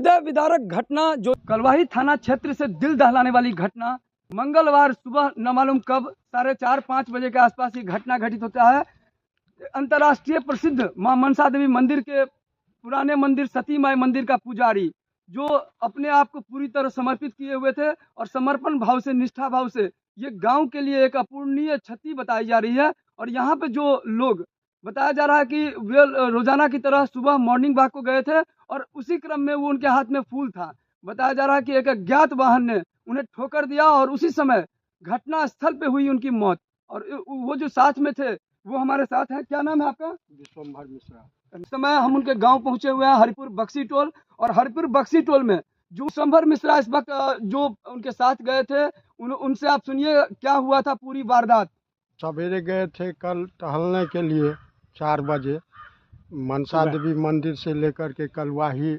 हृदय विदारक घटना, जो कलवाही थाना क्षेत्र से दिल दहलाने वाली घटना, मंगलवार सुबह न मालूम कब 4:30-5 बजे के आसपास ये घटना घटित होता है। अंतर्राष्ट्रीय प्रसिद्ध मां मनसा देवी मंदिर के पुराने मंदिर सती माई मंदिर का पुजारी, जो अपने आप को पूरी तरह समर्पित किए हुए थे और समर्पण भाव से, निष्ठा भाव से ये गांव के लिए एक अपूर्णीय क्षति बताई जा रही है। और यहाँ पे जो लोग, बताया जा रहा है कि वे रोजाना की तरह सुबह मॉर्निंग वॉक को गए थे और उसी क्रम में वो उनके हाथ में फूल था। बताया जा रहा है कि एक अज्ञात वाहन ने उन्हें ठोकर दिया और उसी समय घटना स्थल पे हुई उनकी मौत। और वो जो साथ में थे वो हमारे साथ हैं। क्या नाम है आपका? विश्वम्भर मिश्रा। इस समय हम उनके गांव पहुंचे हुए हैं, हरिपुर बक्सी टोल। और हरिपुर बक्सी टोल में जो विश्वम्भर मिश्रा इस वक्त जो उनके साथ गए थे, उनसे आप सुनिए क्या हुआ था पूरी वारदात। सवेरे गए थे कल टहलने के लिए 4 बजे मनसा देवी मंदिर से लेकर के कलवाही